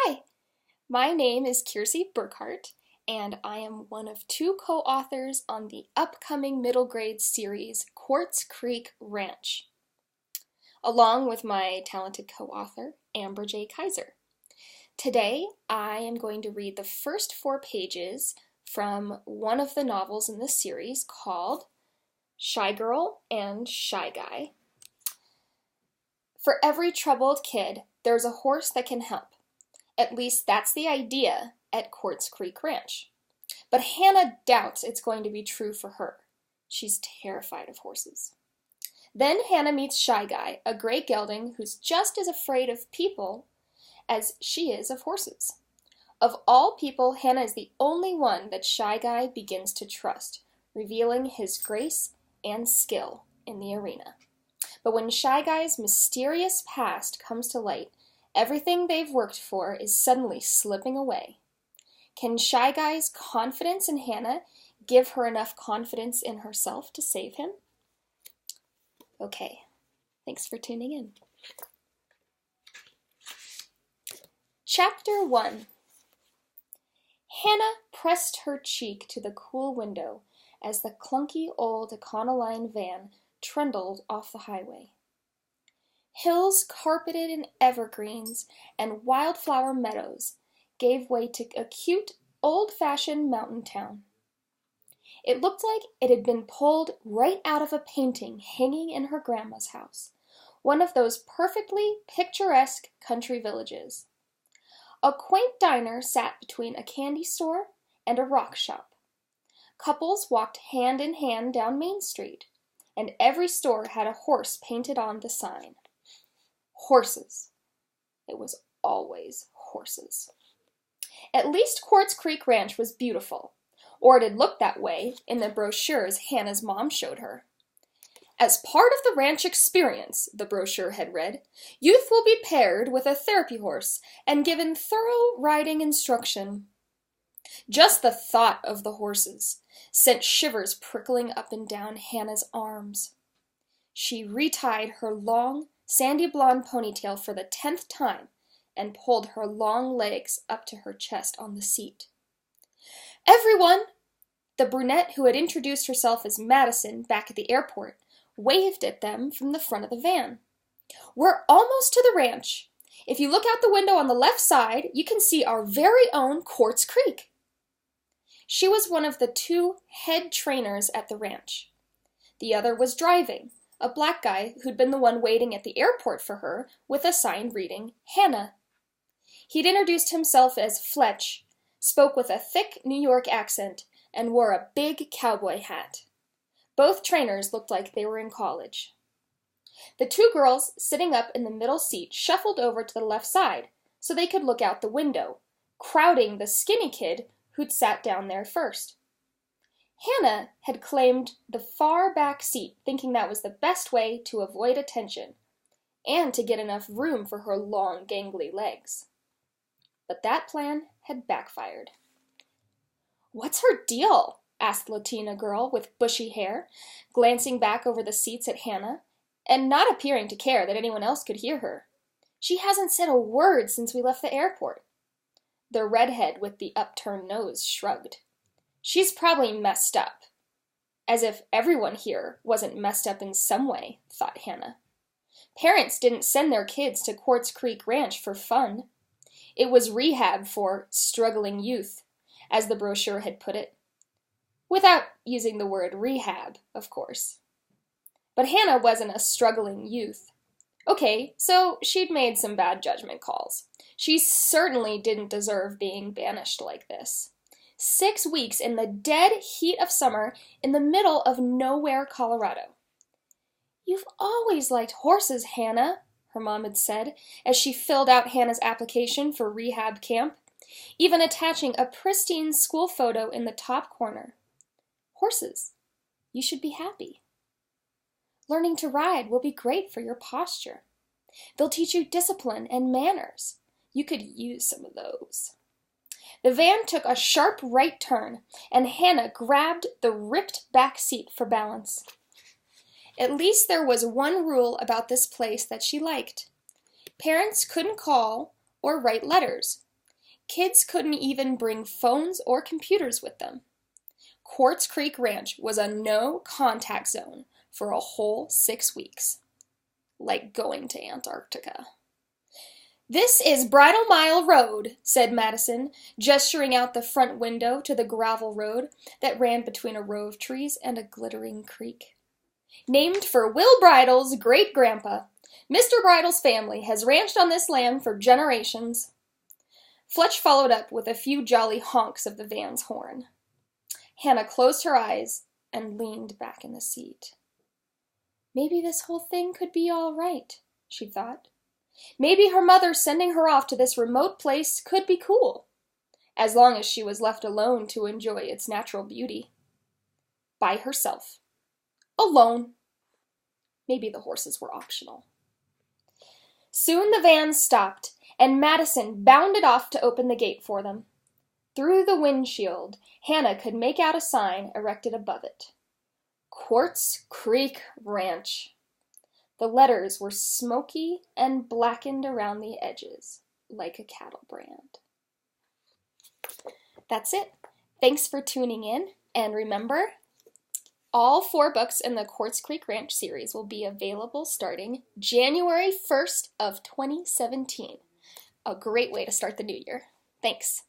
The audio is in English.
Hi, my name is Kiersi Burkhart, and I am one of two co-authors on the upcoming middle grade series, Quartz Creek Ranch, along with my talented co-author, Amber J. Kaiser. Today, I am going to read the first 4 pages from one of the novels in this series called Shy Girl and Shy Guy. For every troubled kid, there's a horse that can help. At least that's the idea at Quartz Creek Ranch. But Hannah doubts it's going to be true for her. She's terrified of horses. Then Hannah meets Shy Guy, a gray gelding who's just as afraid of people as she is of horses. Of all people, Hannah is the only one that Shy Guy begins to trust, revealing his grace and skill in the arena. But when Shy Guy's mysterious past comes to light, everything they've worked for is suddenly slipping away. Can Shy Guy's confidence in Hannah give her enough confidence in herself to save him? Okay, thanks for tuning in. Chapter 1. Hannah pressed her cheek to the cool window as the clunky old Econoline van trundled off the highway. Hills carpeted in evergreens and wildflower meadows gave way to a cute, old-fashioned mountain town. It looked like it had been pulled right out of a painting hanging in her grandma's house, one of those perfectly picturesque country villages. A quaint diner sat between a candy store and a rock shop. Couples walked hand in hand down Main Street, and every store had a horse painted on the sign. Horses. It was always horses. At least Quartz Creek Ranch was beautiful, or it had looked that way in the brochures Hannah's mom showed her. As part of the ranch experience, the brochure had read, youth will be paired with a therapy horse and given thorough riding instruction. Just the thought of the horses sent shivers prickling up and down Hannah's arms. She retied her long, sandy blonde ponytail for the 10th time and pulled her long legs up to her chest on the seat. Everyone! The brunette who had introduced herself as Madison back at the airport waved at them from the front of the van. We're almost to the ranch. If you look out the window on the left side, you can see our very own Quartz Creek. She was one of the 2 head trainers at the ranch. The other was driving, a black guy who'd been the one waiting at the airport for her with a sign reading, Hannah. He'd introduced himself as Fletch, spoke with a thick New York accent, and wore a big cowboy hat. Both trainers looked like they were in college. The 2 girls sitting up in the middle seat shuffled over to the left side so they could look out the window, crowding the skinny kid who'd sat down there first. Hannah had claimed the far back seat, thinking that was the best way to avoid attention and to get enough room for her long, gangly legs. But that plan had backfired. "What's her deal?" asked the Latina girl with bushy hair, glancing back over the seats at Hannah, and not appearing to care that anyone else could hear her. "She hasn't said a word since we left the airport." The redhead with the upturned nose shrugged. "She's probably messed up." As if everyone here wasn't messed up in some way, thought Hannah. Parents didn't send their kids to Quartz Creek Ranch for fun. It was rehab for struggling youth, as the brochure had put it. Without using the word rehab, of course. But Hannah wasn't a struggling youth. Okay, so she'd made some bad judgment calls. She certainly didn't deserve being banished like this. 6 weeks in the dead heat of summer in the middle of nowhere, Colorado. "You've always liked horses, Hannah," her mom had said as she filled out Hannah's application for rehab camp, even attaching a pristine school photo in the top corner. "Horses. You should be happy. Learning to ride will be great for your posture. They'll teach you discipline and manners. You could use some of those." The van took a sharp right turn, and Hannah grabbed the ripped back seat for balance. At least there was one rule about this place that she liked. Parents couldn't call or write letters Kids couldn't even bring phones or computers with them. Quartz Creek Ranch was a no-contact zone for a whole 6 weeks. Like going to Antarctica. "This is Bridal Mile Road," said Madison, gesturing out the front window to the gravel road that ran between a row of trees and a glittering creek. "Named for Will Bridle's great-grandpa. Mr. Bridle's family has ranched on this land for generations." Fletch followed up with a few jolly honks of the van's horn. Hannah closed her eyes and leaned back in the seat. Maybe this whole thing could be all right, she thought. Maybe her mother sending her off to this remote place could be cool, as long as she was left alone to enjoy its natural beauty. By herself. Alone. Maybe the horses were optional. Soon the van stopped, and Madison bounded off to open the gate for them. Through the windshield, Hannah could make out a sign erected above it. Quartz Creek Ranch. The letters were smoky and blackened around the edges, like a cattle brand. That's it. Thanks for tuning in, and remember, all 4 books in the Quartz Creek Ranch series will be available starting January 1st of 2017. A great way to start the new year. Thanks.